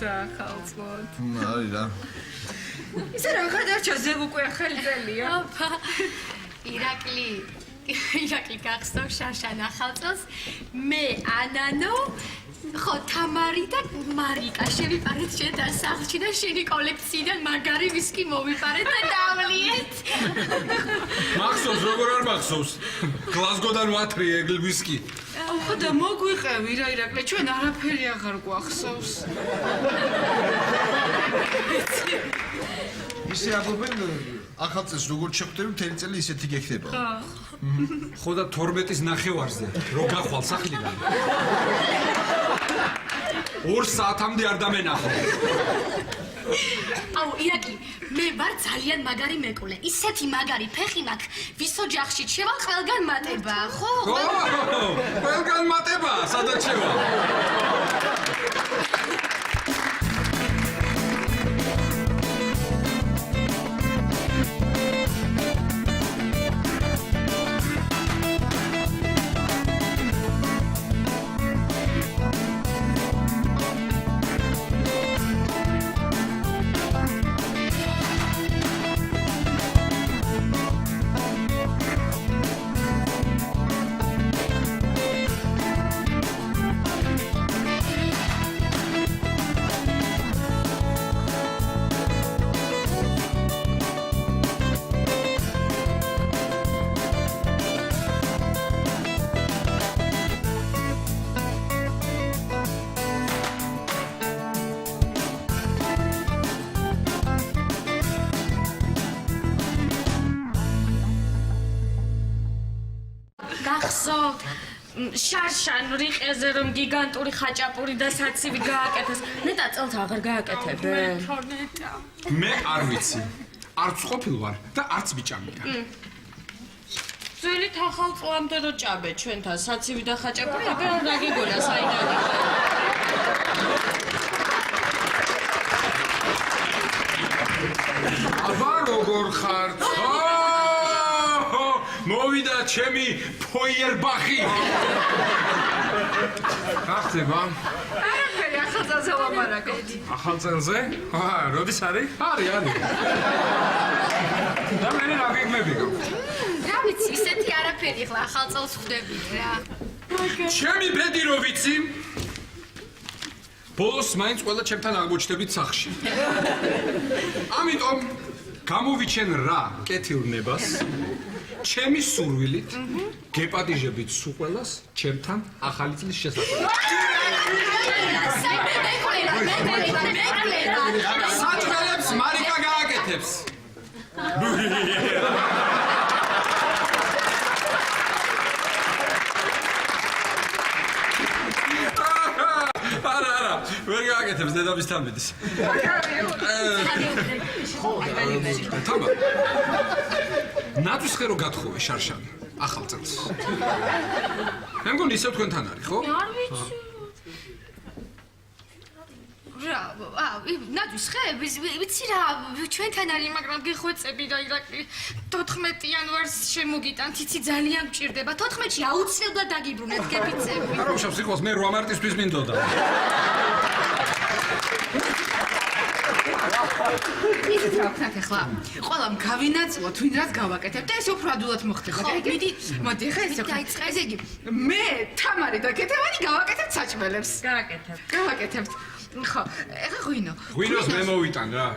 საახალწლოდ. არის რა. ისე რა გადარჩა ზეგ უკვე ახალი წელია. აბა, ირაკლი გახსოვს შარშან ახალწელს, მე ანანო, ხო თამარი და მარიკა შევიპარეთ შენთან სახლში და შენი კოლექციიდან მაგარი ვისკი მოვიპარეთ და დავლიეთ. მახსოვს როგორ არ მახსოვს? გლასგოდან ვათრი ეგლ ვისკი. ხო და მოგვიყევი რა ირაკლი, ჩვენ არაფერი აღარ გვახსოვს. ისე ამბობენ ახალწელს როგორ შეხვდები მთელი წელი ისეთი გექნება. ხო და 12-ის ნახევარზე რო გახვალ სახლიდან. 2 საათამდე არ დამენახო. აუ ირაკლი, მე ვარ ძალიან მაგარი მეკვლე. ისეთი მაგარი ფეხი მაქვს, ვისო ჯახში შევალ ყველგან მატება, ხო? ყველგან მატება, სადაც შევალ. გახსოვთ შარშან რიყეზე რომ გიგანტური ხაჭაპური და საცივი გააკეთეს. ნეტა წელს აღარ გააკეთებე. მე არ ვიცი. არც ყოფილ ვარ და არც ბიჭამია. ძველი ახალწლამდე რო ჭაბე ჩვენთან საცივი და ხაჭაპური, აბა რა გიგონა საიდან იყო. აბა როგორ ხარ? მოვიდა ჩემი ფოიერბახი. რა ხდება? არაფერი ახალწელზე ვამარაგებთ. ახალწელზე? როდის არის? არის. და მე რა გეგმები გაქვს? რა ვიცი, ისეთი არაფერი ახლა ახალწელს ხვდები რა. ჩემი ბედი რო ვიცი? ბოლოს მაინც ყველა ჩემთან აღმოჩნდებით სახლში. ამიტომ გამოვიჩენ რა კეთილნებას. ჩემი სურვილით გეპატიჟებით სულ ყველას ჩემთან ახალი წლის შესაძლებლად. საჭმელებს მარიკა გააკეთებს. არა, ვერ გააკეთებს დედამის თამბიდის. თამა. ნათვის ხერო გათხოვე შარშანი ახალ წელს. მე მგონი ისევ თქვენთან არის, ხო? არ ვიცი. რა, ნათვის ხე, ვიცი რა, ჩვენთან არის, მაგრამ გეხვეწები და ირაკლი 14 იანვარს შემოგიტანთ, იცი ძალიან მჭირდება. 14-ში აუცილებლად დაგიბრუნეთ, გეფიცები. არა, უშავს იყოს, მე 8 მარტისთვის მინდოდა. ისეთ რა ვქნათ ახლა? ყველამ გავინაწილოთ, ვინ რაც გავაკეთებთ და ეს უფრო ადვილად მოხდება. მოდი ხა ესე იგი, მე თამარი და კეთევანი გავაკეთებთ საჭმელებს. გავაკეთებთ. ხო, ეხა ღვინო. ღვინოს მე მოვიტან რა.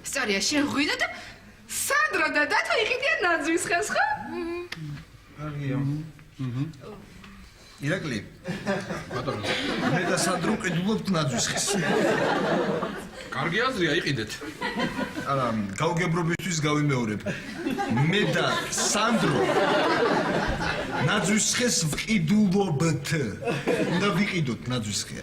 სწორია, შენ ღვინო და სანდრო და დათო იყიდიან ნაძვის ხეს, ხო? კარგია. ირაკლი. ბატონო. მე და სანდრო ყიდულობთ ნაძვის ხეს. კარგი აზრია, იყიდეთ. არა, გაუგებრობისთვის გავიმეორებ. მე და სანდრო ნაძვის ხეს ვყიდულობთ. უნდა ვიყიდოთ ნაძვის ხე.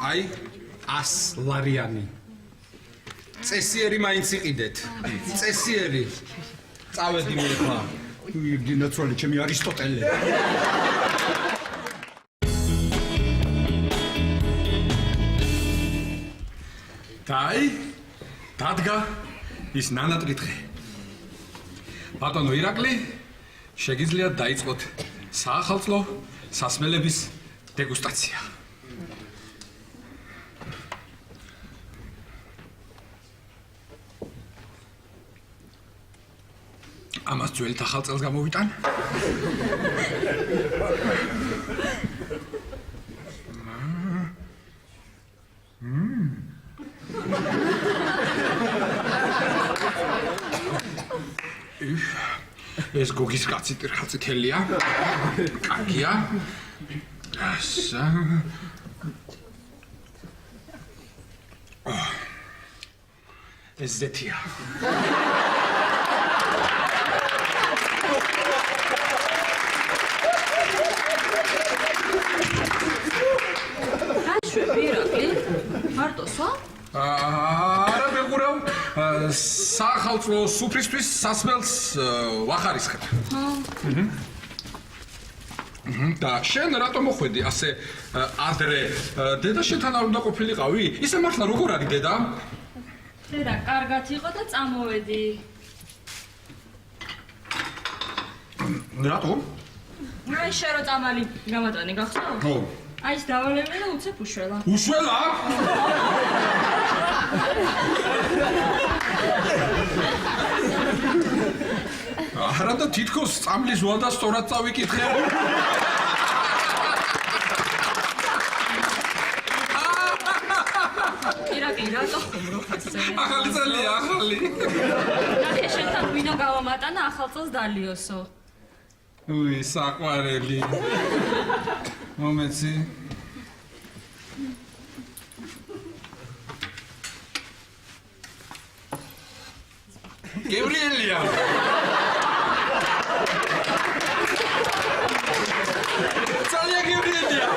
აი, 100 ლარიანი. წესიერი მაინც იყიდეთ. წესიერი. წავედი მე ხა. დინაცვალი ჩემი არისტოტელე. დაი, დადგა ის ნანატრი დღე. ბატონო ირაკლი, შეგიძლიათ დაიწყოთ საახალწლო სასმელების დეგუსტაცია. ამას ძველი ახალწელს გამოვიტან. ეს გოგის კაცი ტრხაწითელია. კარგია. ასა. ეს ზეთია. მარტოსო? არა მეგურავ, სახალხო სუფრისთვის სასმელს ვახარისხებ. და შენ რატომ მოხვედი ასე ადრე? დედა შენთან არ უნდა ყოფილიყავი? ისე მართლა როგორ არის დედა? დედა კარგად იყო და წამოვედი. რატომ? აი შენ რო წამალი გამატანი გახსოვს? ხო. აი ეს დავალებული და უცებ უშველა. უშველა? არა და თითქოს წამლის ვალდა სწორად წავიკითხე. ირაკი რატო ხუმრობ ასე? ახალი წელია, ახალი. ნახე შენთან ვინო გავამატანა ახალ წელს დალიოსო. უი, საყვარელი. მომეცი. გევრიელია. ძალიან გევრიელია.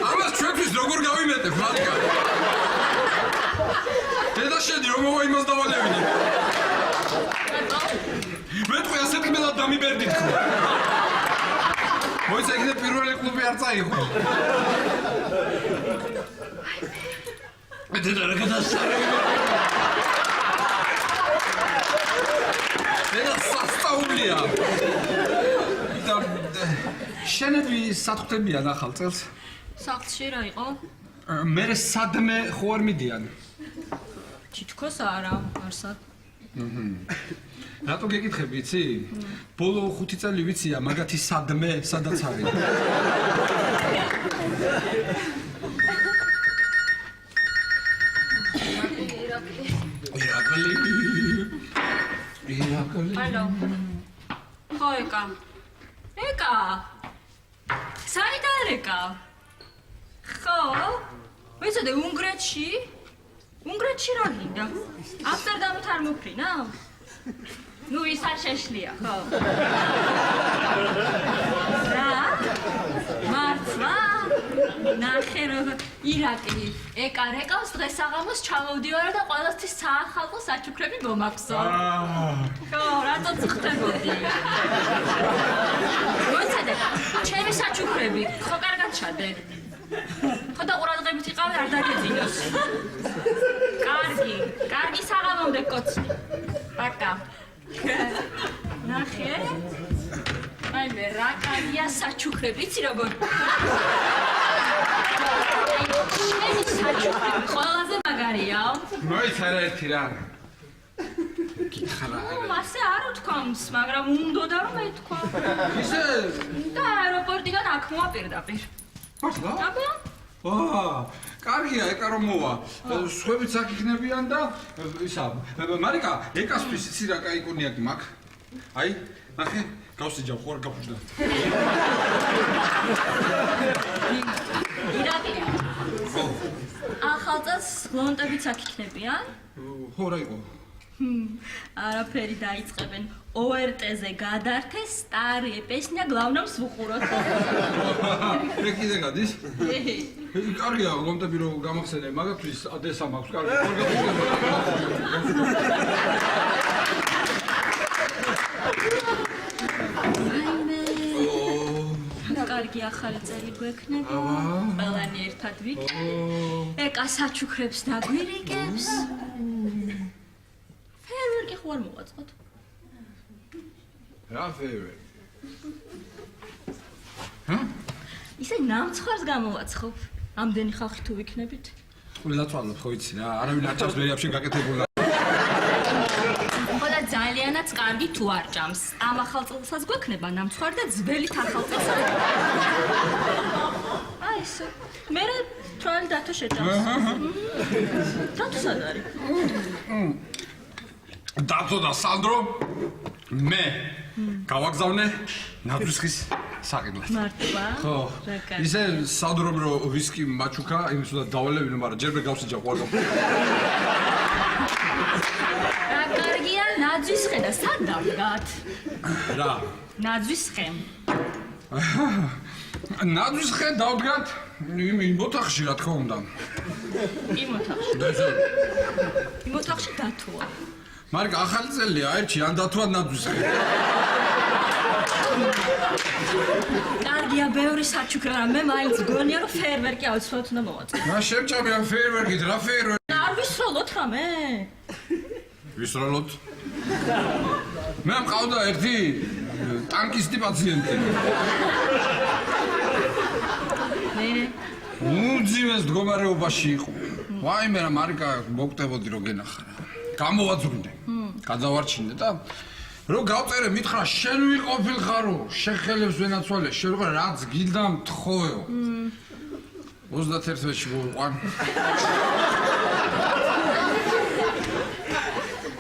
ამას ჩვენთვის როგორ გავიმეტებ, მარიკა? დედა შენი რომ მოვა იმას დავალევინე. მე თქვი ასეთ მელად დამიბერდი თქო. მოიცა იქნე პირველი კლუბი არ წაიღო. დედა რა გადასწარე. დედა სასწაულია. და შენები სათხდებიან ახალ წელს? სახლში რა იყო? მე სადმე ხო არ მიდიან? თითქოს არა, არსად. რატო გეკითხები, იცი? ბოლო 5 წელი ვიცია, მაგათი სადმე სადაც არის. ირაკლი. ალო. ხო ეკა. ეკა. საით არ ეკა? ხო? ვიცოდე უნგრეთში? უნგრეთში რა გინდა? ამსტერდამით არ მოფრინა? ნუ ის არ შეშლია, ხო? რა? მართლა? ნახე როგორ ირაკლი, ეკა რეკავს დღეს აღამოს ჩამოვდივარ და ყველასთვის საახალწლო საჩუქრები მომაქვს. ხო, რატო წხდებოდი? მოიცადე, ჩემი საჩუქრები, ხო კარგად ჩადე. ხო და ყურადღებით იყავი არ დაგეძინოს. კარგი საღამომდე კოცი. პაკა. ნახე. აი მე რა კარგია საჩუქრები, იცი როგორ? შენი საჩუქრები ყველაზე მაგარია. მოიცა რა ერთი რა. გითხრა. მასე არ უთქვამს, მაგრამ უნდოდა რომ ეთქვა. ისე და აეროპორტიდან აქ მოვა პირდაპირ. მართლა? აბა? კარგია, ეკა რომ მოვა. სხვებიც აქ იქნებიან და ისა, მარიკა, ეკასთვის იცი რა კაი კონიაკი მაქვს? აი, ნახე, გავსიჯავ, ხო არ გაფუჭდა. ირაკლი. ახალ წელს გლონტებიც აქ იქნებიან? ხო რა იყო? არაფერი დაიწყებენ. ORT-ზე გადართე სტარი პესნია გლავნავს ვუყუროთ. მე კიდე გადის? კარგია, ლომტები რომ გამახსენე, მაგათთვის ადესა მაქვს, კარგი. კარგი ახალი წელი გვექნება. ყველანი ერთად ვიქნებით. ეკა საჩუქრებს დაგვირიგებს. ფერვერკი ხო არ მოვაწყოთ? რა ფეივერი? ისე ნამცხვარს გამოვაცხობ. ამდენი ხალხი თუ ვიქნებით. ყველა თვალობ ხო იცი რა, არავინ არ ჭამს ვერიაფში გაკეთებულა. ხო და ძალიანაც კარგი თუ არ ჭამს. ამ ახალწელსაც გვექნება ნამცხვარი და ძველით ახალწელს. აი ესე. მე თვალ დათო შეჭამს. დათო სად არის? დათო და სანდრო მე გავაგზავნე ნაძვისხის საყიდლად. მართლა? ხო. რა კარგი. ისე სანდრომ რო ვისკი მაჩუკა, იმის უნდა დავალევინო, მაგრამ ჯერ მე გავსიჯა ყველგან. რა კარგია ნაძვისხე და სად დავდგათ? რა? ნაძვისხე. ნაძვისხე დავდგათ იმ ოთახში რა თქმა უნდა. იმ ოთახში. და ესე იმ ოთახში დათოა. მარიკა ახალი წელია, აირჩი ან დათოა ნაძვისხე. კარგია, ბევრი საჩუქრა, მე მაინც გონია რომ ფეერვერკი აუცილებლად უნდა მოვაწყო. რა შემჭამი ამ ფეერვერკით, რა ფეერვერკი? არ ვისროლოთ რამე? ვისროლოთ? მე მყავდა ერთი ტანკისტი პაციენტი. მე უძიმეს მდგომარეობაში იყო. ვაიმე რა მარიკა მოგტებოდი რომ გენახარა. გამოვაძვრინე. გადავარჩინე და რო გავწერე მითხრა შენ ვიყოფილხარო, შეხელებს ვენაცვალე, შენ ვიყო რაც გილდა მთხოვეო. 31 წელში მოვიყვან.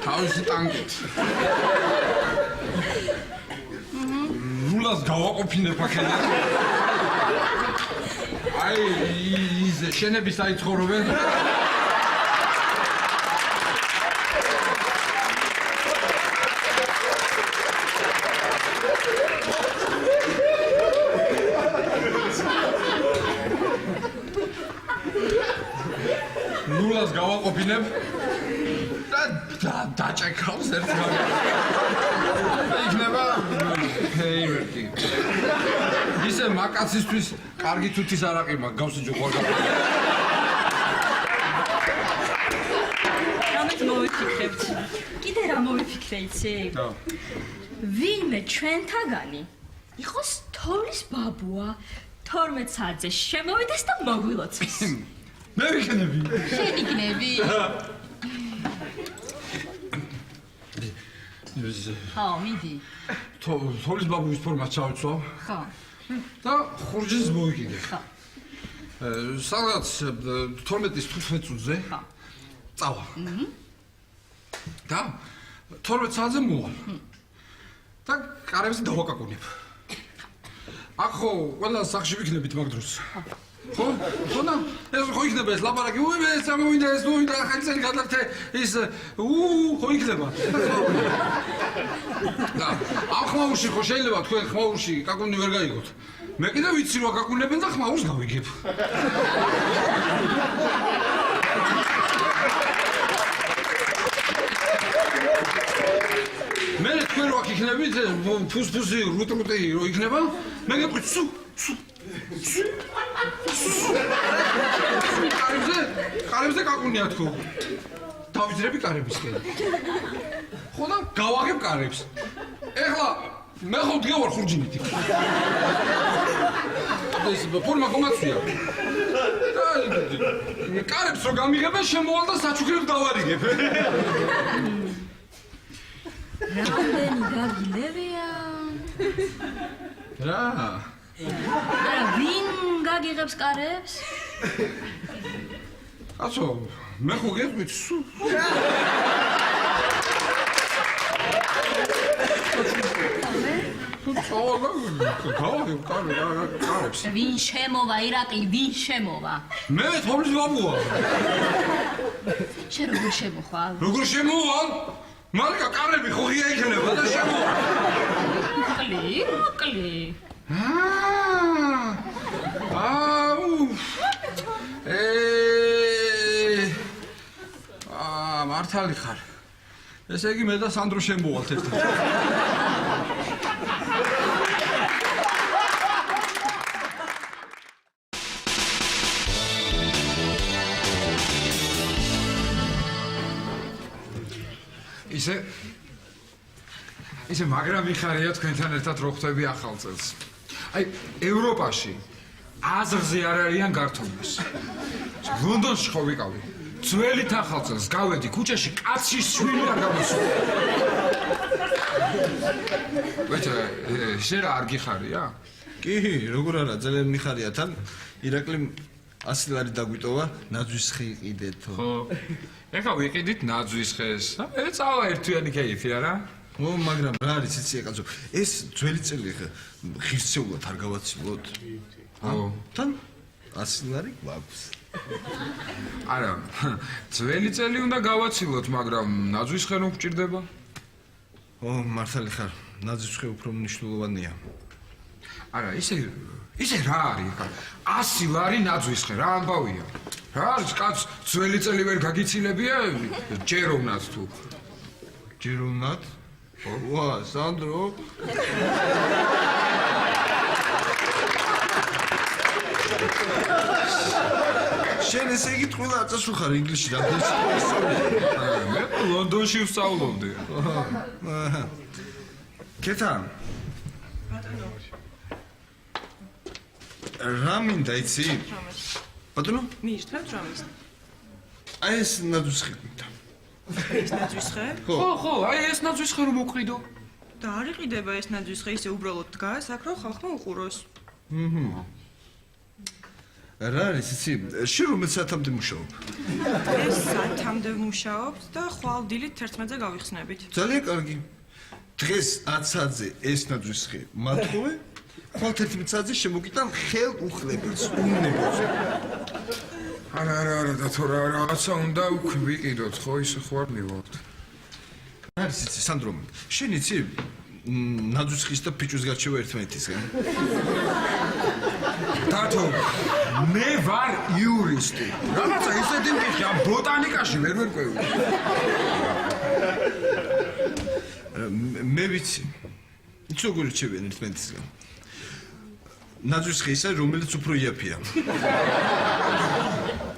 თავისი ტანკით. რულას გავაყოფინებ აქედან. აი იზე შენების აიცხოვრობენ. რულას გავაყოფინებ და დაჭეკავს ერთმანეთს. იქნება ფეივერკი. ისე მაკაცისთვის კარგი თუთის არაყი მაქვს, გავსიჯო ყველგან. რამეთ მოვიფიქრებთ. კიდე რა მოვიფიქრე იცი? და ვინმე ჩვენთაგანი იყოს თოვლის ბაბუა 12 საათზე შემოვიდეს და მოგვილოცოს. მე ვიქნები. შენ იქნები. ხო, მიდი. თოვლის ბაბუის ფორმას ჩავიცვალ ხო. და ხურჯის მოვიკიდე. ხო. სადღაც 12-ის 15 წუთზე წავა. და 12 საათზე მოვალ. და კარებს დავაკაკუნებ. აქ ხო ყველა სახში ვიქნებით მაგ დროს. ხო? ხო და ეს ხო იქნება ეს ლაპარაკი. უიმე ეს ამოვიდა ეს მოვიდა ახალი წელი გადავთე ის ხო იქნება. და ამ ხმაურში ხო შეიძლება თქვენ ხმაურში კაკუნი ვერ გაიგოთ. მე კიდე ვიცი რომ აკაკუნებენ და ხმაურს გავიგებ. მე თქვენ რო აქ იქნებით ფუსფუსი რუტრუტი რო იქნება მე გეტყვით სუ კარებზე კაკუნია თქო დავიძრები კარებისკენ ხო და გავაგებ კარებს ეხლა მე ხო დგევარ ხურჯინით ეს ფორმა კომაცია კარებს რო გამიღებ შემოვალ და საჩუქრებს დავარიგებ რამდენი გაგილევია? რა? ვინ გაგიღებს კარებს? კაცო, მე ხო გეტყვით სუ. გავაგებ კარებს. ვინ შემოვა ირაკლი, ვინ შემოვა? მე თოვლის ბაბუა. შენ როგორ შემოხვალ? როგორ შემოვალ? მარიკა კარები ხო ღია იქნება და შემოვალ. კლი. მართალი ხარ. ესე იგი მე და სანდრო შემოვალთ ერთად. ისე ისე მაგრამ მიხარია თქვენთან ერთად რო ხვდები ახალ წელს. აი, ევროპაში აზრზე არ არიან გართულებს. ლონდონში ხო ვიყავი. ძველით ახალ წელს გავედი ქუჩაში კაცის შვილი არ გამოსულა. ვეჭა, შენ რა არ გიხარია? კი, როგორ არა, ძალიან მიხარია თან. ირაკლიმ 100 ლარი დაგვიტოვა, ნაძვის ხე იყიდეთო. ხო. ეხლა ვიყიდით ნაძვის ხეს. მე წავა ერთვიანი კეიფი არა? ო, მაგრამ რა არის იცი აკაცო, ეს ძველი წელი ღირსეულად არ გავაცილოთ. ხო. თან 100 ლარი გვაქვს. არა, ძველი წელი უნდა გავაცილოთ, მაგრამ ნაძვის ხე რომ გჭირდება? ო, მართალი ხარ, ნაძვის ხე უფრო მნიშვნელოვანია. არა, ისე რა არის ხა? 100 ლარი ნაძვის ხე, რა ამბავია? რა არის კაც ძველი წელი ვერ გაგიცილებია? ჯეროვნად თუ. ჯეროვნად? ვა, სანდრო. შენ ესე იგი ყველა აწას უხარ ინგლისში რამდენი სიტყვა მე ლონდონში ვსწავლობდი. კეთან. რა მინდა იცი? ბატონო? მიიჩნევთ რამის? აი ეს ნაძვის ხე მინდა. ეს ნაძვის ხე? ხო, აი ეს ნაძვის ხე რომ უყიდო. და არ იყიდება ეს ნაძვის ხე, ისე უბრალოდ დგას, აქ რომ ხალხმა უყუროს. რა არის იცი? შენ რომ საათამდე მუშაობ? ეს საათამდე ვმუშაობთ და ხვალ დილით 11-ზე გავიხსნებით. ძალიან კარგი. დღეს 10 საათზე ეს ნაძვის ხე მათხოვე, ხვალ 11 საათზე შემოგიტან ხელ უხლებელს, უნებელს. არა, და თორე რაღაცა უნდა ვიყიდოთ, ხო, ისე ხო არ მივავალთ. არის იცი, სანდრო, შენ იცი ნაძვის ხის და ფიჭვის გარჩევა ერთმანეთისგან. თათო, მე ვარ იურისტი. რაღაცა ისეთი მკითხი, ამ ბოტანიკაში ვერ მერკვევი. მე ვიცი. იცი როგორ რჩებიან ერთმანეთისგან. ნაძვის ხე ისა, რომელიც უფრო იაფია.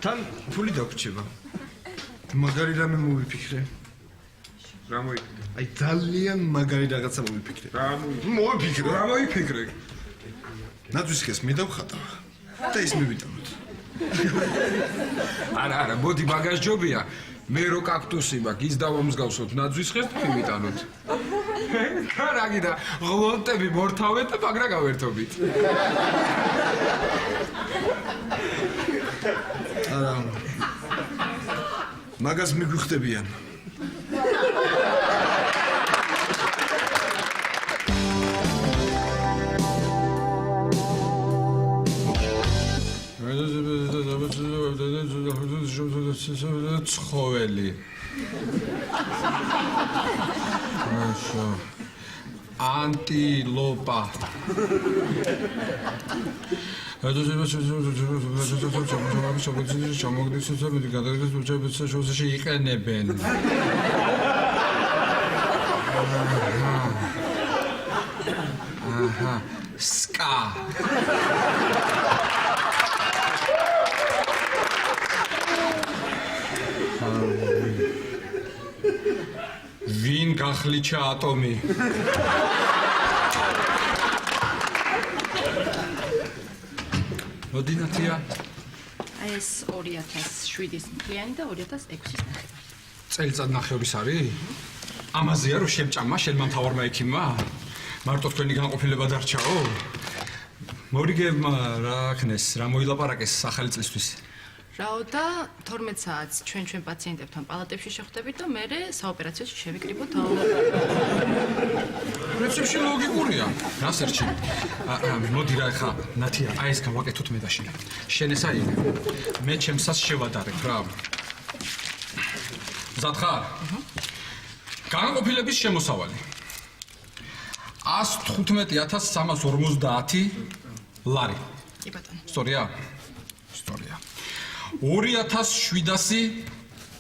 თან ფული დაგვრჩება. მაგარი რამე მოვიფიქრე. რა მოიფიქრე? აი ძალიან მაგარი რაღაცა მოვიფიქრე. მოვიფიქრე. რა მოიფიქრე? ნაძვის ხეს მე დავხატავ და ის მივიტანოთ. არა, მოდი ბაგაჟჯობია. მე რო კაქტუსი მაქვს, ის დავამსგავსოთ ნაძვის ხეს და მივიტანოთ. კარგი და ღლონტები მორთავეთ და მაგრა გავერთობით. არა. მაგას მიგვიხდებიან. ცხოველი. აშო. ანტილოპა. იყენებენ. აჰა. სკა. ვინ გახლიჩა ატომი? მოდინათია. აი ეს 2007-ის მთლიანი და 2006-ის ნახევარი. წელიწად ნახევრის არის? ამაზეა რომ შემჭამა შენმა მთავარმა ექიმმა? მარტო თქვენი განყოფილება დარჩაო? მორიგებმა რა ქნეს, რა მოილაპარაკეს ახალი წლისთვის? რაო და 12 საათს ჩვენ პაციენტებთან პალატებში შეხვდებით და მერე საოპერაციოში შევიკრიბოთ. პრინციპში ლოგიკურია. გასერჩი. მოდი რა ხა, ნათია, აი ეს გავაკეთოთ მე და შენ. შენ ეს აი მე ჩემსას შევადარებ რა. მზად ხარ? განყოფილების შემოსავალი. 115,350 ლარი. კი ბატონო. ისტორია? ისტორია. 2700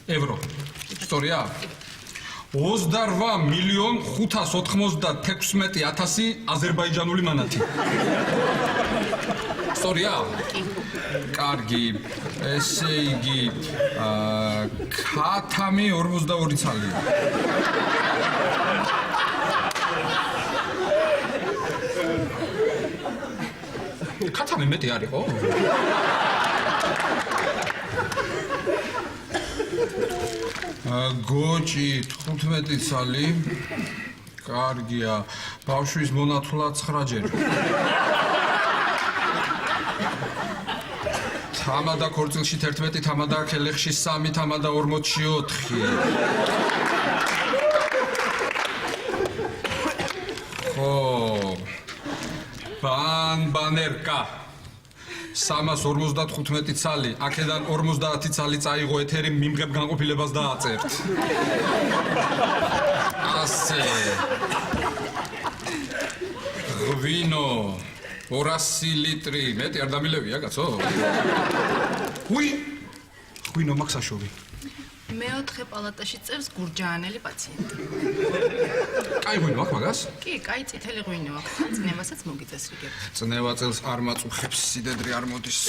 ევრო. ისტორია? 28,596,000 აზერბაიჯანული მანათი. ისტორია? კარგი. ესე იგი, ქათამი 42 ცალი. კაცამი მეტი არისო? გოჭი 15 წალი. კარგია. ბავშვის მონათლა 9 ჯერი. თამადა ქორწილში 11, თამადა ქელეხში 3, თამადა 40-ში 4. ხო. ბანერკა 355 წალი, აქედან 50 წალი წაიღო ეთერი, მიმღებ განყოფილებას დააწერთ. ასე. ღვინო 200 ლიტრი, მეტი არ დამილევია, კაცო? ღვინო მაქსაშოვი. მეოთხე პალატაში წევს გურჯაანელი პაციენტი. კაი ღვინო აქვს მაგას? კი, კაი წითელი ღვინო აქვს. წნევასაც მოგიწესრიგებ. წნევა წელს არ მაწუხებს, სიდედრი არ მოდის.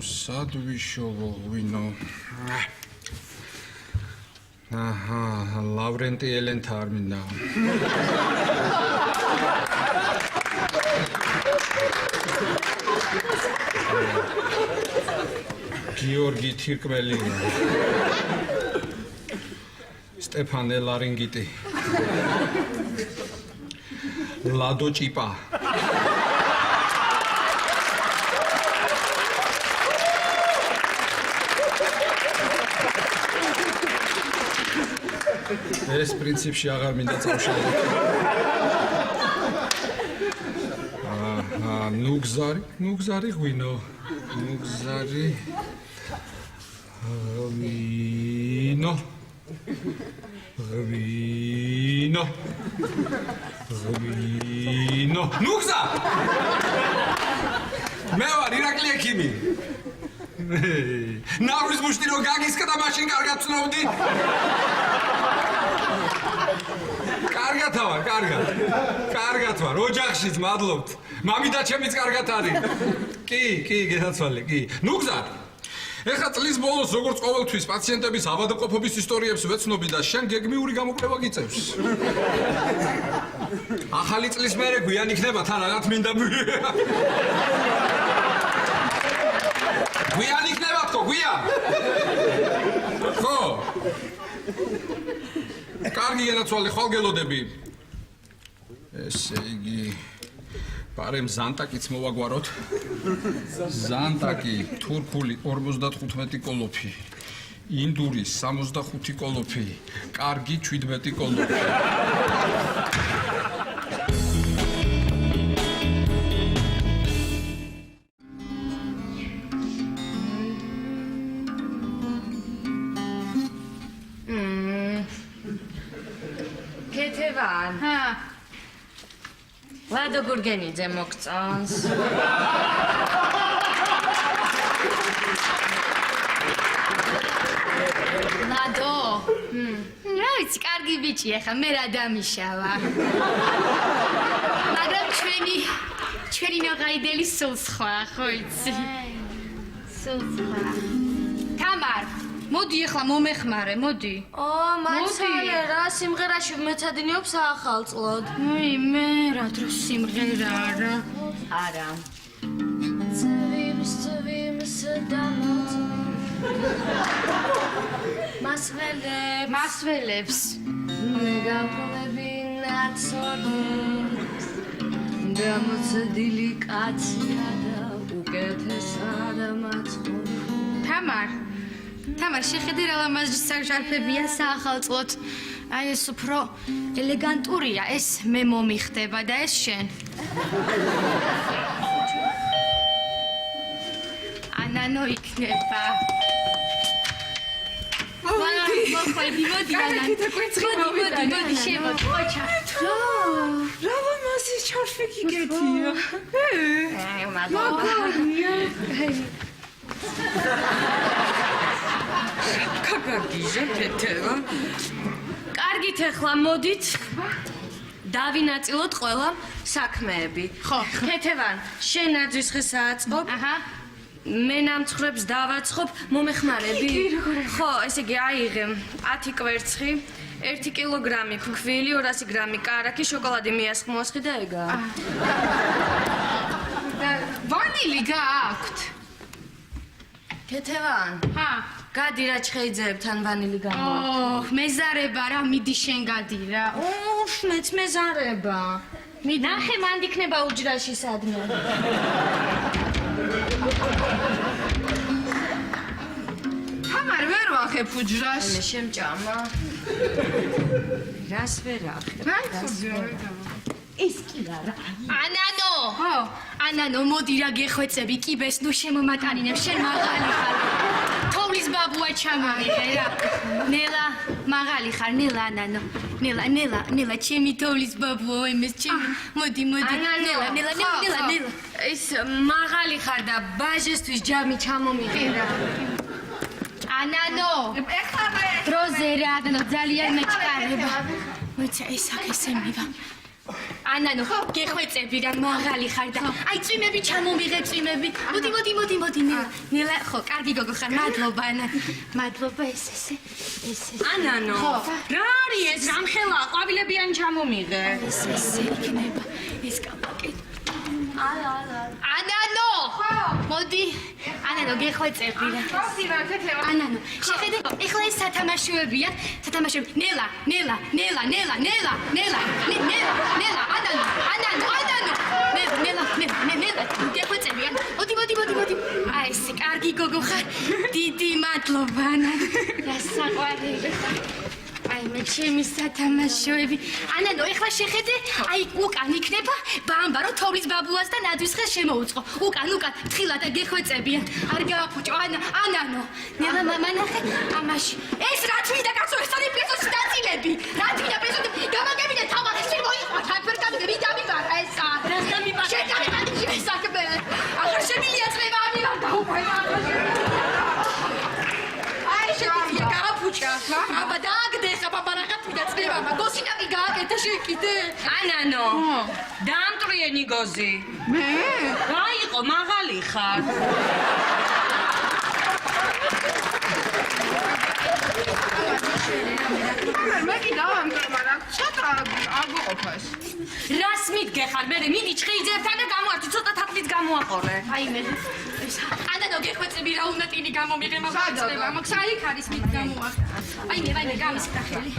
სადვიშოვო ღვინო. აჰა, ლავრენტი ელენთა არ მინდა. გიორგი თირკმელი. სტეფანე ლარინგიტი. ლადო ჭიპა. ეს პრინციპში აღარ მინდა წავშალო. ნუგზარი ღვინო. ღვინო. ნუგზა! მე ვარ ირაკლი ექიმი. ნავრის მუშტი რო გაგისკა და მაშინ კარგად ვცნობდი. კარგად ვარ, ოჯახშიც მადლობთ. მამიდა ჩემიც კარგად არის. კი, გესაცვალე, კი. ნუგზარ. ეხლა წლის ბოლოს როგორც ყოველთვის პაციენტების ავადმყოფობის ისტორიებს ვეცნობი და შენ გეგმიური გამოკვლევა გიწევს. ახალი წლის მერე გვიან იქნება თან რაღაც მინდა. გვიან იქნება თქო, გვიან. ხო. კარგი განაცვალე, ხვალ გელოდები. ესე იგი პარემ ზანტაკიც მოვაგვაროთ. ზანტაკი, თურქული 55 კოლოფი, ინდური 65 კოლოფი, კარგი 17 კოლოფი. კეთებან. ლადო გურგენიძე მოგწონს. ლადო. რა ვიცი, კარგი ბიჭია, ხა მე რა დამიშავა. მაგრამ ჩვენი ნოღაიდელი სულ სხვა, ხო იცი? სულ სხვა. თამარ, მოდი ახლა მომეხმარე, მოდი. მაცალე რა სიმღერაში მეცადინეობს ახალწლოდ. მე რა დროს სიმღერა არა. არა. მასველებს. მე გავყოლები ნაცოლი. დამოცდილი კაცია და უკეთესად მაწყობი. თამარ, შეხედე რა ლამაზი საგჟარფებია საახალწლოდ. აი ეს უფრო ელეგანტურია, ეს მე მომიხდება და ეს შენ. ანანო იქნება. მოდი, შემოდი, ხოჩა. რა ლამაზი ჩარფი გიგეთია. კაგაგიჟე თეთევა. კარგით ახლა მოდით დავინაწილოთ ყველა საქმეები. ხო. ქეთევან, შენ ნაძვის ხეს აწყობ. აჰა. მე ნამცხრებს დავაცხობ, მომეხმარები? ხო, ესე იგი აიღე 10 კვერცხი, 1 კილოგრამი ფქვილი, 200 გრამი კარაქი, შოკოლადი მიასხმოსხი და ეგაა. ვანილი გააქვთ? კეთევან. ჰა. გადი რა ჩხეიძეებთან ვანილი გამოაქვს. მეზარება რა, მიდი შენ გადი რა. მეც მეზარება. ნახე, მანდ იქნება უჯრაში სადმე. თამარ ვერ ვახებ უჯრას. მე შემჭამა. რას ვერ ახებ? ეს კი არა. ანანო! ხო, ანანო, მოდი რა გეხვეწები, კიბეს ნუ შემომატარინებ, შენ მაღალი ხარ. თოვლის ბაბუა ჩამოვიღე რა. ნელა, მაღალი ხარ, ნელა ანანო. ნელა, ჩემი თოვლის ბაბუა, იმეს ჩემი. მოდი, ნელა. ის მაღალი ხარ და ბაჟესთვის ჯამი ჩამომიღე რა. ანანო! ეხლა მე დროზე რა, ანანო, ძალიან მეჩქარება. მოიცა, ეს აქ ესე მივა. ანანო, გეხვეწები რა, მაღალი ხარ და აი წვიმები ჩამომიღე, წვიმები. მოდი, ნელა, ხო, კარგი გოგო ხარ, მადლობა, ანანო. მადლობა, ეს. ანანო, რა არის ეს? რამხელა ყვავილებიან ჩამომიღე. ეს იქნება, ეს კაპაკეტი. ანანო! მოდი, ანანო, გეხვეწები რა. ანანო, შეხედე, ეხლა ეს სათამაშოებია, ნელა, ნელა, გეხვეწები, მოდი. აი, ეს კარგი გოგო ხარ, დიდი მადლობა, ანანო. რა საყვარელი ხარ. აი მე ჩემი სათამაშოები. ანანო, ეხლა შეხედე, აი უკან იქნება ბამბა, რომ თოვლის ბაბუას და ნაძვის ხელს შემოუწყო. უკან, თხილა და გეხვეწებიან. არ გააფუჭო, ანანო. ნელა მამანახე, ამაში. ეს რა თვიდა კაცო, ეს არის პესოს დაწილები. რა თვიდა პესოს, გამაგებინე თამარი, შენ მოიყვა, თაფერ გამიგები დამიბარა ესა. რა დამიბარა? შენ დამიბარა საქმე. ახლა შემილია წლება ამირა დაუფანა. შეგვიძლია გააფუჭა. აბა დააგდეს, აბა რაღაცი და წდება, გოსინაკი გააკეთა შეკიდე. ანანო, დაამტრიე ნიგოზი. მე? რა იყო, მაღალი ხარ. მე კი დავამკრე, მაგრამ ცოტა არ გოყოფას. რას მიდგეხარ? მე მიდი ჩხეიძეებთან და გამოართი, ცოტა თაფლით გამოაყორე. აი მე ანანო გეხვეწები რა უნდა ტინი გამომიღე მაგაცება მაგსაი ხარის მით გამოახ აი მე გამისკდა ხელი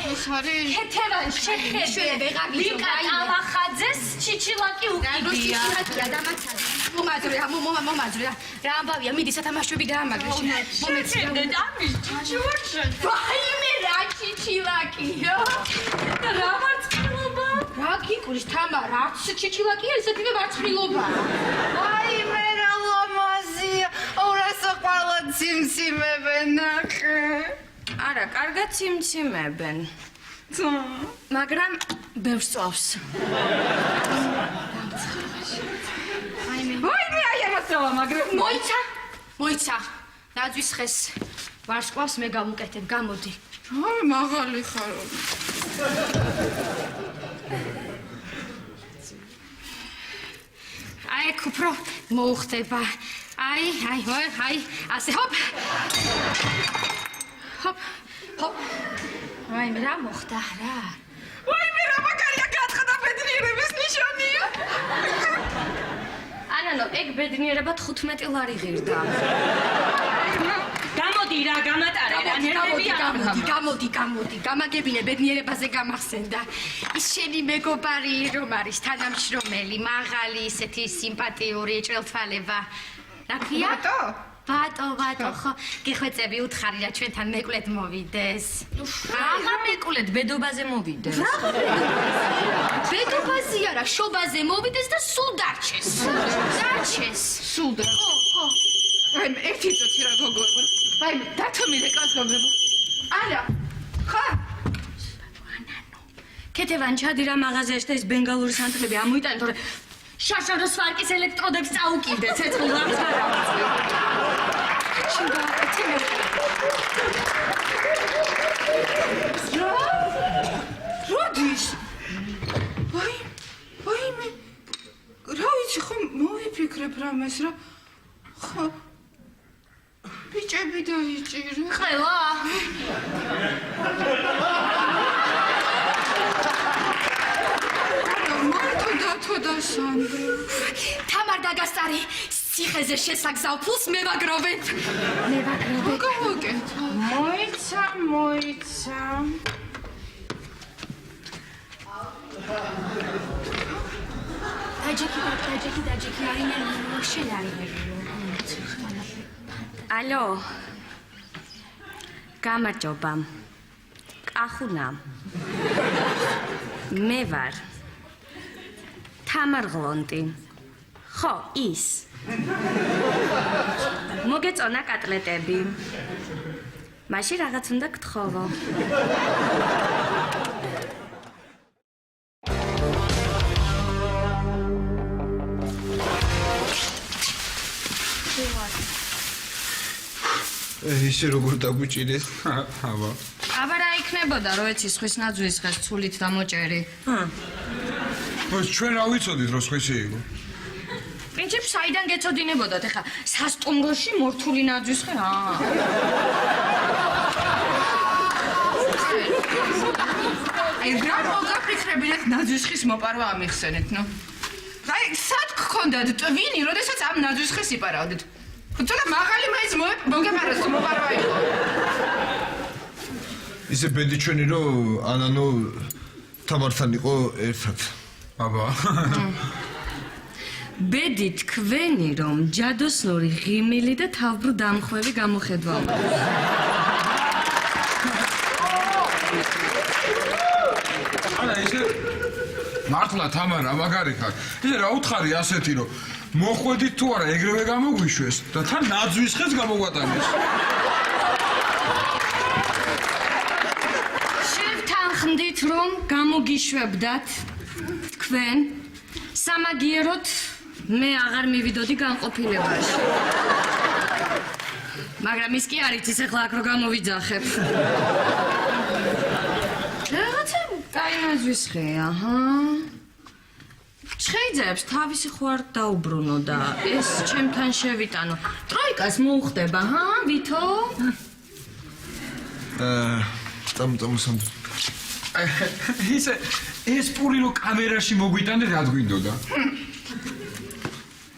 ეს არის ქეთევან შეხედე ვეღარ ლიკა ალახაძეს ჩიჩილაკი უკიდია მომაძრე რა ამბავია მიდი სათამაშოები დაამაგრე მომეცდე ამის ჩიჩურჩა ვაიმე რა ჩიჩილაკიო რა მარცხილობა რა გიკურის თამა რა ჩიჩილაკია ესეთივე მარცხილობა ვაიმე რა ლამაზია ორასო ყველა ციმციმებენ ნახე არა კარგად ციმციმებენ მაგრამ ბევრს წავს ვაიმე აი ამასალა მაგრამ მოიცა ნაძვის ხეს ვარსკვლავს მე გავუკეთებ გამოდი აი მაღალი ხარ აი უფრო მოუხდება აი ასე ჰოპ აი მე რა მოხდა რა ვაიმე რა მაგარია გათხდა ბედნიერების ნიშანია ანანო ეგ ბედნიერება 15 ლარი ღირდა გამოდი რა გამატარე რა ნერვები გამოდი გამაგებინე ბედნიერებაზე გამახსენდა ის შენი მეგობარი რომ არის თანამშრომელი მაღალი ისეთი სიმპათიური ჭრელთვალება რა ქვია ბატო ხო გეხვეწები უთხარი რა ჩვენთან მეკლედ მოვიდეს რაღა მეკლედ ბედობაზე მოვიდეს ბედობაზე არა შობაზე მოვიდეს და სულ დარჩეს სულ და ხო აი ერთი წუთი რა გოგოება აი დათმილე კაცგობება არა ხა კეთევან ჩადი რა მაღაზიაში და ეს ბენგალური სანთლები ამოიტანე თორე შაშაროს ვარკის ელექტროდებს წაუკიდე ცეცხლ ლამს გადავწყვი როდის ვაიმე რა ვიცი ხომ მოვიფიქრებ რამეს რა ჭირი. ყველა მარტო დათო და სანდრო. თამარ დაგასტარი ციხეზე შესაგზავ ფულს მევაგროვებ. გავაკეთე. მოიცა. დაჯექი არიან შენ არიან. ალო. გამარჯობა. კახუნა. მე ვარ. თამარ ღლონტი. ხო, ის. მოგეწონა კატლეტები. მაშინ რაღაც უნდა გთხოვო. ისე როგორ დაგვიჭირეს? აბა. აბა რა იქნებოდა, რო ეცი სხვის ნაძვის ხეს ცულით დამოჭერი? ჩვენ რა ვიცოდით რომ სხვისი იყო? პრინციპს საიდან გეწოდინებოდათ? ეხა სასტუმროში მორთული ნაძვის ხე რა? აი რა მოგაფიქრებინეთ ნაძვის ხის მოპარვა ამიხსენეთ, ნუ. აი სად გქონდათ ტვინი, როდესაც ამ ნაძვის ხეს იპარავდით? თუმცა მაღალი მაინც მოგეპაროს მოპარვა იყო. ისე ბედი ჩვენი რომ ანანო თამართან იყო ერთად. აბა. ბედი თქვენი რომ ჯადოსნური ღიმილი და თავბრუ დამხვევი გამოხედვაო. არა ისე მართლა თამარა მაგარი ხარ. ისე რა უთხარი ასეთი რომ მოხვედით თუ არა ეგრევე გამოგვიშვეს და თან ნაძვის ხეს გამოგვატანეს. შევთანხმდით რომ გამოგიშვებდათ თქვენ სამაგიეროდ მე აღარ მივიდოდი განყოფილებაში. მაგრამ ის კი არ იცის ახლა აქ რო გამოვიძახებ. რაღაცა კაი ნაძვის ხეა, აჰა. შეიძლება თავისი ხო არ დაუბრუნო და ეს ჩემთან შევიტანო. ტროიკას მოუხდება, ჰა, ვითო? წამოსამ. ისე ეს პური რო კამერაში მოგვიტანე რა გვინდოდა?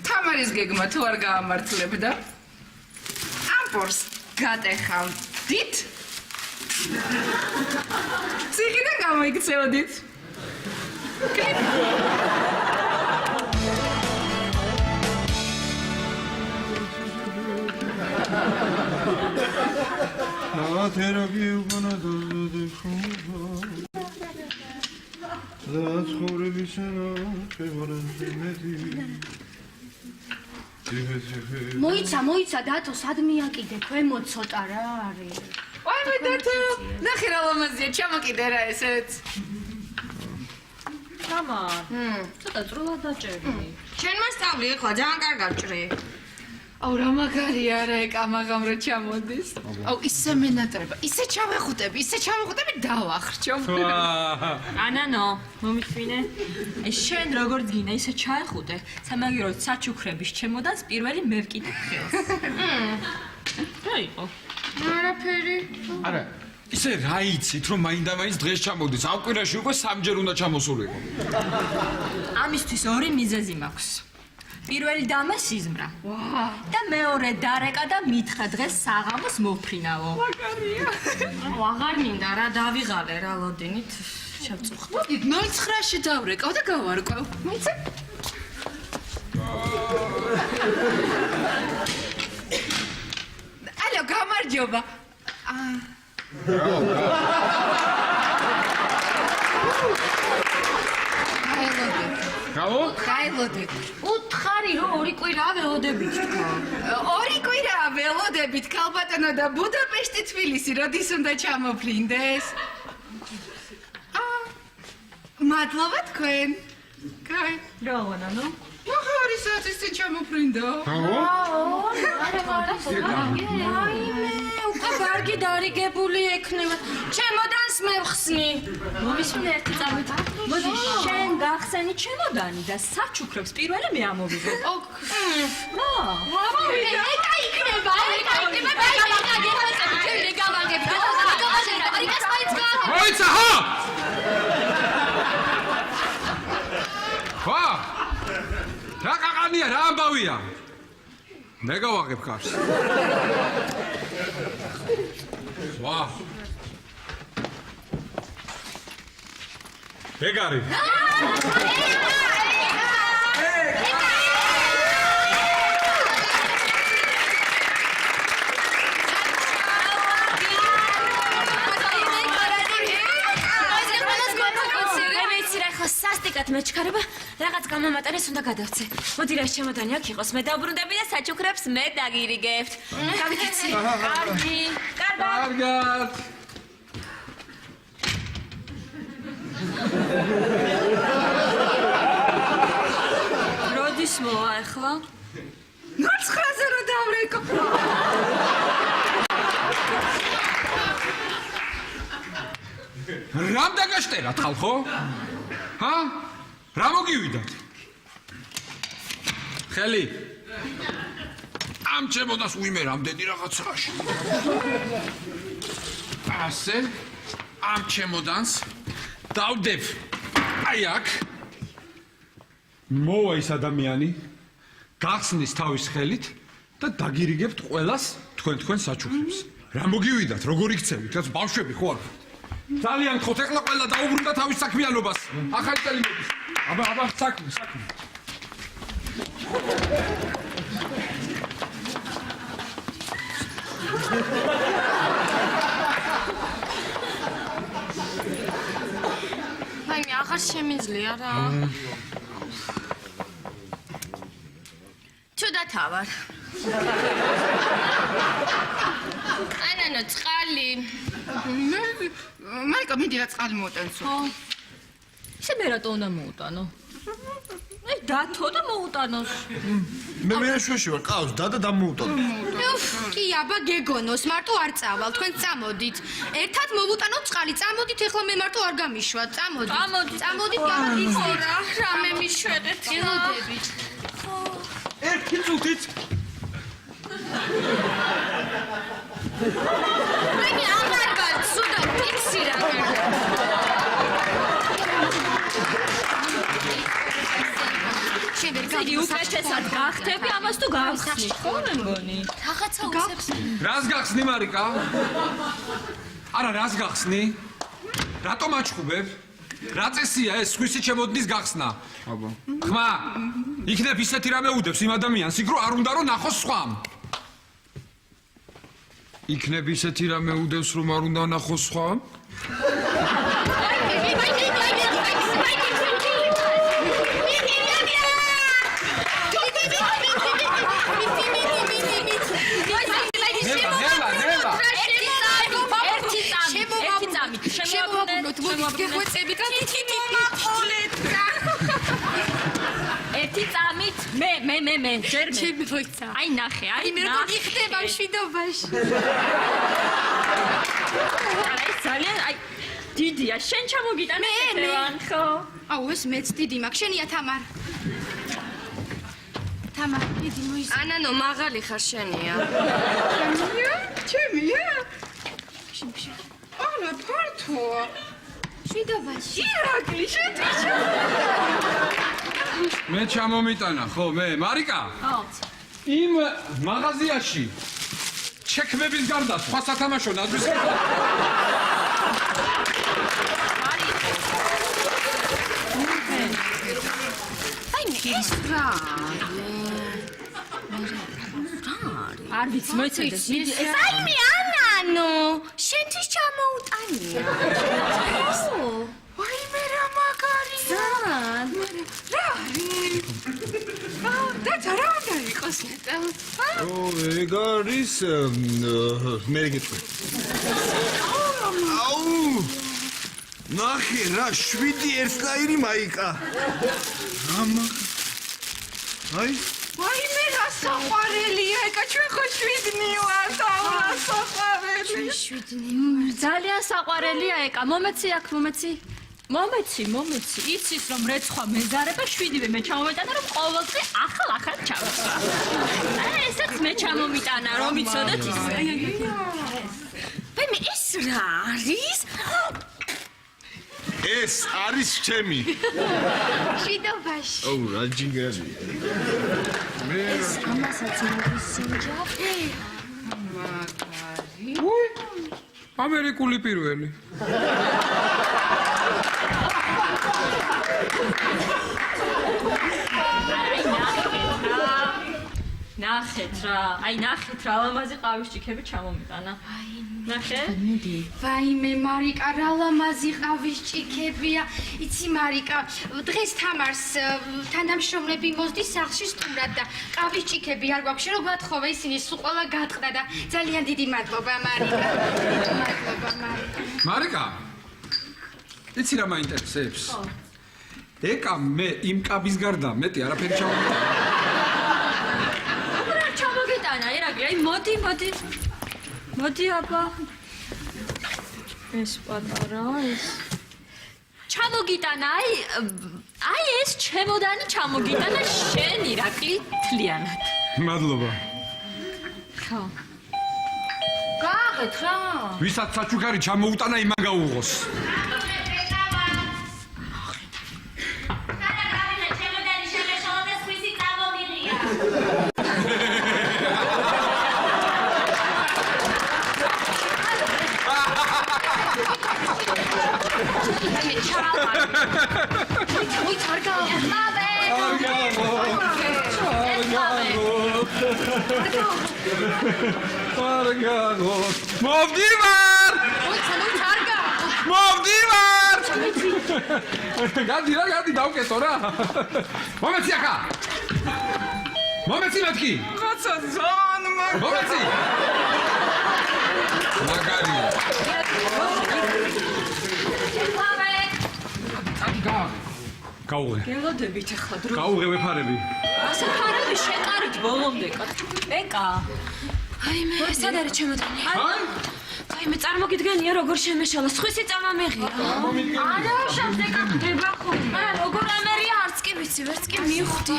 თამარის გეგმა თუ არ გაამართლებდა? ამ პორს გატეხავდით? ციხიდან გამოიქცეოდით? თერაპი უკანა დადეხობა ლაცხოვრებისენა ფევარანტიმეთი მოიცა დათო სად მიაკიდე ქვემო ცოტა რა არის ვაი მე დათო ნახე რა ლამაზია ჩამოკიდე რა ესეც თამარ ცოტა წრულად დაჭერდი შენ მასწავლი ახლა ძალიან კარგად ჭრი აუ რა მაგარია რა ეკამაღამ რო ჩამოდის აუ ისე მენატრება ისე ჩავეხუტები დავახრჩო ანანო მომიხვინე შენ როგორც გინდა ისე ჩაეხუტე სამაგიეროდ საჩუქრების ჩემოდანს პირველი მე ვკიდე ხელს რა იყო არაფერი არა ისე რა იცით რომ მაინდა-მაინც დღეს ჩამოდის ამ კვირაში უკვე სამჯერ უნდა ჩამოსულიყო ამისთვის ორი მიზეზი მაქვს პირველი დამა სიზმრა. და მეორე დარეკა და მითხრა დღეს საღამოს მოფრინავო. მაგარია. აღარ მინდა რა დავიღალე რა ლოდინით შევწუხდი. მოდი 09-ში დავრეკავ და გავარკვევ. მოიცე? ალო, გამარჯობა. გაელოდეთ. უთხარი რომ ორი კვირა ველოდებით თქვა. ორი კვირა ველოდებით ქალბატონო და ბუდაპეშტი თბილისი როდის უნდა ჩამოფრინდეს? მადლობა თქვენ. კაი. რა ვანანო? ახალი საათის წინ ჩამოფრინდა. უკვე ბარგი დარიგებული ექნება. ჩემოდანს მევხსნი. მომისმინე ერთი წამით. მოდი შენ გახსენი ჩემოდანი და საჩუქრებს პირველი მე ამოვიღო. ეკა იქნება გასწორია. მე გავაღებ კარს. ვა. ეგარი. სასტიკად მეჩქარება, რაღაც გამომატანეს უნდა გადავცე. მოდი რა შემოდანი აქ იყოს, მე დავბრუნდები და საჩუქრებს მე დაგირიგებთ. გავიქცე. კარგი. კარგად. როდის მოვა ახლა? ნაცხრაზე რა დავრეკო. რამ დაგაშტერათ ხალხო? ჰა? რა მოგივიდათ? ხელი. ამ ჩემოდანს უიმე რამდენი რაღაცაში. ასე ამ ჩემოდანს დავდებ. აი აქ. მოვა ის ადამიანი, გახსნის თავის ხელით და დაგირიგებთ ყველას თქვენ საჩუქრებს. რა მოგივიდათ? როგორ იქცევით? ეს ბავშვები ხო არ? ძალიან გხოთ, ეხლა ყველა დაუბრუნდა თავის საქმიანობას. ახალი წელი მოდის. აბა, საქმე. აი, მე აღარ შემიძლია რა. თუ დათავარ. ანანო, წყალი. მარიკა, მიდი რა წყალი მოუტანსო. ისე მე რატო უნდა მოუტანო? აი დათო და მოუტანოს. მე მეშვეში ვარ, ყავს და დამოუტანო. კი, აბა გეგონოს, მარტო არ წავალ, თქვენ წამოდით. ერთად მოვუტანოთ წყალი, წამოდით, ეხლა მე მარტო არ გამიშვა, წამოდით. წამოდით, გამიგზით. რამე მიშვედეთ. გელოდებით. ერთი წუთით. მე აღარ ვარ, სუდა ფიქსი რა. იგი უკეთესად გახტები, ამას თუ გავხსნი, ხო მე მგონი? რაღაცა უცებს. რას გახსნი მარიკა? არა, რას გახსნი? რატომ აჩხუბებ? რა წესია ეს სხვისი ჩემოდნის გახსნა? აბა. ხმა, იქნებ ისეთი რამე უდებს იმ ადამიანს, იქ რო არ უნდა რომ ნახოს სხვამ. იქნებ ისეთი რამე უდევს რომ არ უნდა ნახოს სხვამ? ერთი წამით მე ჯერ მე ჩემი მოიცა. აი ნახე აი მე როგორ გიხდება მშვიდობაში. აი ძალიან აი დიდია შენ ჩამოგიტანე ერთევან ხო აუ ეს მეც დიდი მაქვს შენია თამარ. თამარ დიდი მოიცა. ანანო, მაღალი ხარ შენია. ჩემია? ალა ფართოა. მშვიდობაში. ირაკლი შეთიშა. მე ჩამომიტანა, ხო, მე, მარიკა? ხო იმ მაღაზიაში ჩექმების გარდა სხვა სათამაშო ნაძვის აი ის რა. არ ვიცი მოიცადე მიდი ეს აი მე ანანო, შენთვის ჩამოუტანია. აი მე რა მაგარია. რა არის? და რა უნდა იყოს ნეტა? ეგ არის მე გეტყვი. აუ! ნახე რა 7 ერთნაირი მაიკა. ამა. აი აი მე რა საყვარელია, ეკა ჩვენ ხო 7-ნი ვართ, აუ რა საყვარელი. ძალიან საყვარელია ეკა მომეცი აქ მომეცი იცის რომ რეცხვა მეზარება 7-ვე მე ჩამომიტანა რომ ყოველდღე ახალ ჩავსვა აი ესეც მე ჩამომიტანა რომ იცოდეთ ის მე ეს რა არის? ეს არის ჩემი. შვიდობაში. ოუ, რა ჯინგარი. ეს ამასაც მოვისინჯა. უი ამერიკული პირველი ნახეთ რა ლამაზი ყავისჭიქები ჩამომიტანა. ნახე? ვაიმე მარიკა რა ლამაზი ყავისჭიქებია. იცი მარიკა, დღეს თამარს თანამშრომლები მოსდის სახლში სტუმრად და ყავისჭიქები არ გვაქვს. შენ რო გათხოვე ისინი სულ ყველა გატყდა და ძალიან დიდი მადლობა მარიკა. მადლობა მარიკა იცი რა მაინტერესებს ეკა მე იმ კაბის გარდა მეტი არაფერი ჩავაგდო ჩამოგიტანა ერაგლი, აი მოდი აბა. ეს პატარა ეს ჩამოგიტანა, აი ეს ჩემოდანი ჩამოგიტანა შენ ირაკლი თლიანად. მადლობა ხო. გააღეთ რა. ვისაც საჩუქარი ჩამოუტანა იმან გაუღოს მოვდივარ! გადი დავკეტო რა. მომეცი ახლა. მომეცი მეთქი. რაცა ზან მომეცი. მაგარი. გაუღე. გელოდებით ახლა დრო. გაუღე ვეფარები. ასე ფარები შეკარით ბოლომდე. ეკა. აი მე სად არის ჩემოდანი? აი მე წარმოგიდგენია როგორ შემეშალა, სხვისი წამამეღია. არა, შემდეგ ახდება ხოლმე. როგორ ამერია არც კი ვიცი, ვერც კი მივხვდი.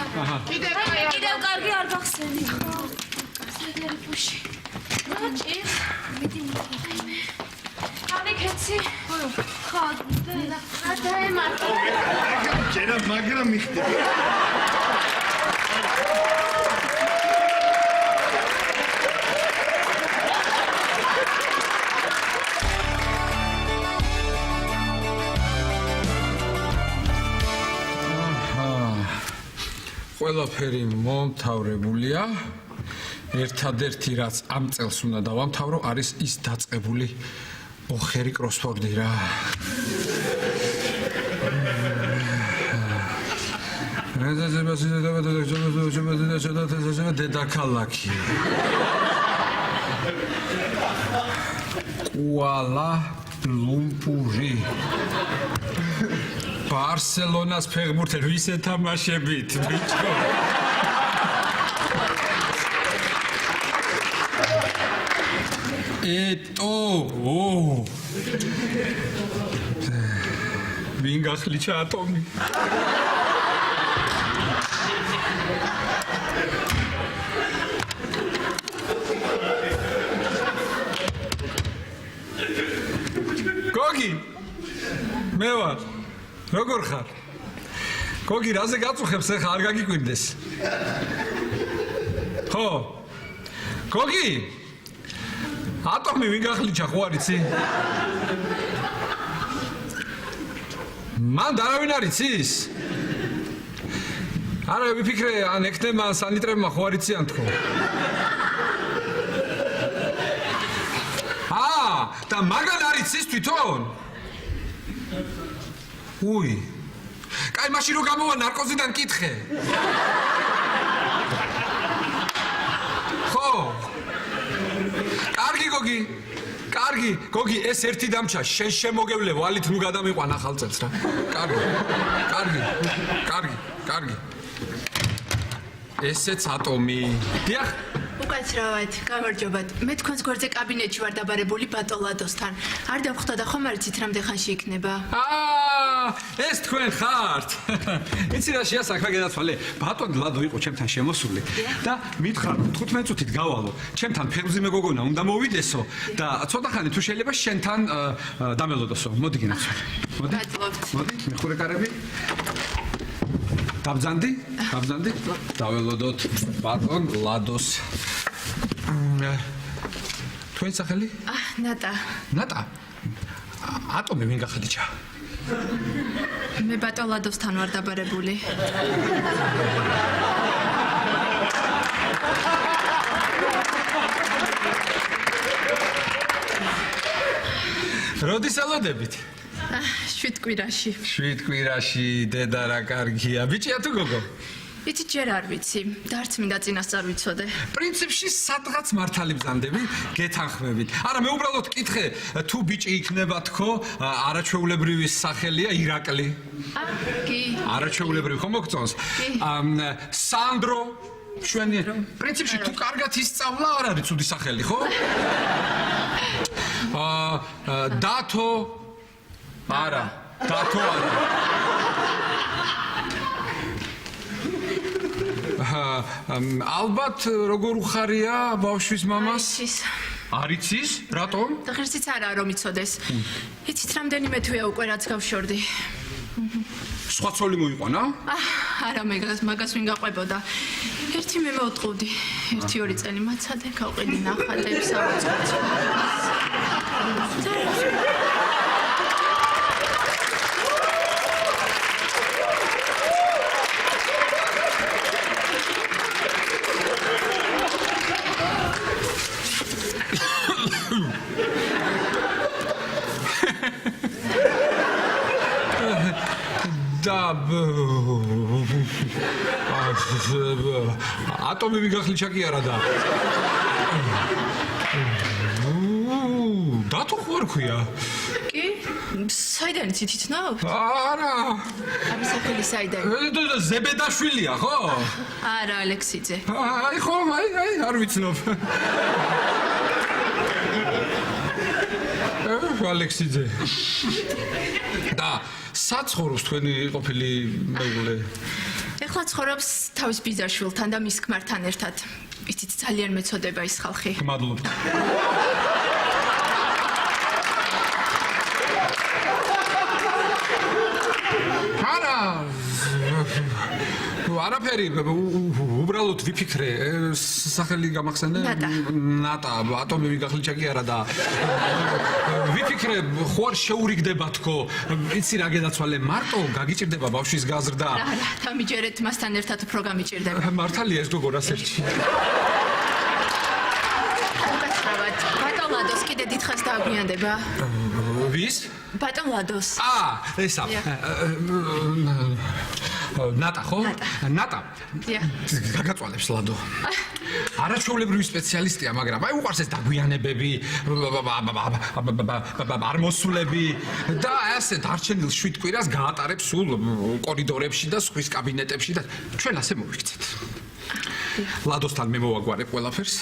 კიდევ კარგი არ გახსენდი. სად არის ფუში? რაჭი? ამიქეცი? ხო, დაემატა. ჯერა მაგრამ მიხდები. ყველაფერი მომთავრებულია. ერთადერთი რაც ამ წელს უნდა დავამთავრო არის ის დაწყებული ოხერი კროსფორდი რა. დედაქალაქი. კუალა-ლუმპური. ბარსელონას ფეხბურთელი ვის ეთამაშებით, ბიჭო? ვინ გახლიჩა ატომი? გოგი მე ვარ როგორ ხარ? გოგი რაზე გაწუხებს ახლა არ გაგიკვირდეს? ხო? გოგი ატომი ვინ გახლიჩა ხო არ იცი? მან დარავინ არ იცის? არა ვიფიქრე ან ეკნებმა ან სანიტრებმა ხო არ იციან თქო? და მაგან არ იცის თვითონ? უი. კაი მაშინ რო გამოვა ნარკოზიდან კითხე. ხო. კარგი გოგი. კარგი, გოგი, ეს ერთი დამჩა, შენ შემოგევლე ვალით ნუ გადამიყვან ახალ წელს რა. კარგი. ესეც ატომი. დიახ. უკაცრავად, გამარჯობათ. მე თქვენს გვერდზე კაბინეტში ვარ დაბარებული ბატონლადოსთან. არ დავხვდა და ხომ არ იცით რამდენ ხანში იქნება? ეს თქვენ ხართ. იცი რა შეასახმა გადაცვალე. ბატონი ლადო იყო ჩემთან შემოსული და მითხრა 15 წუთით გავალო. ჩემთან ფეხბურთზე მეგოგონა უნდა მოვიდესო და ცოტა ხანი თუ შეიძლება შენთან დამელოდოსო. მოდი გინაცვალე. მოდი. მოდი, მეხურე კარები. დაბძანდი? დაველოდოთ ბატონ ლადოს. თქვენი სახელი? ნატა. ნატა? ატომი ვინ გახდიჭა? მე ბატონ ლადოსთან ვარ დაბარებული. როდის ელოდებით? 7 კვირაში. 7 კვირაში დედა რა კარგია. ბიჭია თუ გოგო? იცი ჯერ არ ვიცი. დარც მინდა წინასწარ ვიცოდე. პრინციპში სადღაც მართალი ბრძანდები გეთანხმებით. არა მე უბრალოდ კითხე თუ ბიჭი იქნება თქო არაჩვეულებრივი სახელია ირაკლი. კი. არაჩვეულებრივი ხომ მოგწონს? სანდრო შვენი პრინციპში თუ კარგად ისწავლა არ არის ცუდი სახელი ხო? დათო არა დათო არა ალბათ როგორ უხარია ბავშვის მამას? არიცის? რატომ? და ღირსიც არაა რომ იცოდეს. იცით რამდენიმე თვეა უკვე რაც გავშორდი. სხვა ცოლი მოიყვანა? არა მაგას ვინ გაყვებოდა. ერთი მე მოვტყუდი. 1-2 წელი მაცადე, გავყიდი ნახატებს, ავაწყოთ. ატომი ვიგახლიჩა კი არა და დათო ხო არ ქვია? კი? საიდან იცით ნაუ? არა ამის სახელი საიდან? ზებედაშვილია ხო? არა ალექსიძე. აი ხო აი არ ვიცნობ. ალექსიძე. და საცხოვრობს თქვენი ყოფილი მეუღლე? ეხლა ცხოვრობს თავის ბიძაშვილთან და მის ქმართან ერთად. იცით ძალიან მეწოდება ის ხალხი. მადლობა. არა არაფერი უბრალოდ ვიფიქრე სახელი გამახსენე ნატა ატომი ვიგახლიჩა კი არა და ვიფიქრე ხო არ შეურიგდება თქო იცი რა გედაცვალე მარტო გაგიჭირდება ბავშვის გაზრდა რა დამიჯერეთ მასთან ერთად უფრო გამიჭირდება მართალია ეს გოგო რა სერჩი ბატონ ლადოს კიდე დიდხანს დააგვიანდება ვის? ბატონ ლადოს ესა ნატა ხო? ნატა გაგაწვალებს ლადო არაჩვეულებრივი სპეციალისტია მაგრამ აი უყარს ეს დაგვიანებები არ მოსულები და ასე დარჩენილ 7 კვირას გაატარებს სულ კორიდორებში და სხვის კაბინეტებში და ჩვენ ასე მოვიქცეთ ლადოსთან მე მოვაგვარებ ყველაფერს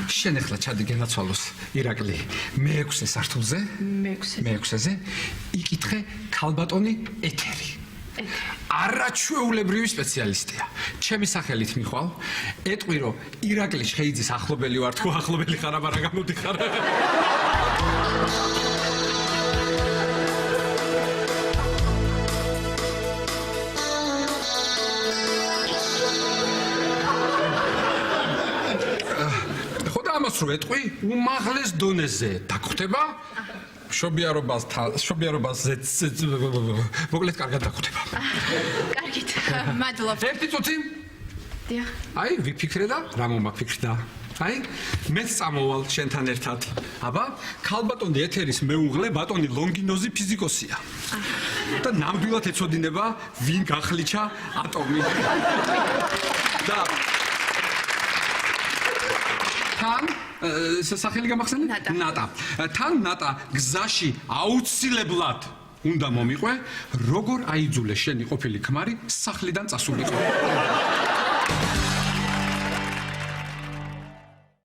შენ ახლა ჩადი გენაცვალოს ირაკლი მე-6 სართულზე მე-6-ზე იკითხე ქალბატონი ეთერი არაჩვეულებრივი სპეციალისტია ჩემი სახელით მიხვალ ეტყვი რომ ირაკლი შეიძის ახლობელი ვარ თუ ახლობელი ხარ აბა რა გამოდიხარ ამას რო ეტყვი უმაღლეს დონეზე დაგხვდება შობიარობაზე მოკლედ კარგად დაგხვდება კარგით მადლობა ერთი წუთი დიახ აი ვიფიქრე და რა მომაფიქრდა აი მეც წამოვალ შენთან ერთად აბა ქალბატონი ეთერის მეუღლე ბატონი ლონგინოზი ფიზიკოსია და ნამდვილად ეცოდინება ვინ გახლიჩა ატომი და თან სახელი გამახსენე? ნატა. თან ნატა გზაში აუცილებლად უნდა მომიყვე, როგორ აიძულე შენი ყოფილი ქმარი სახლიდან წასულიყო.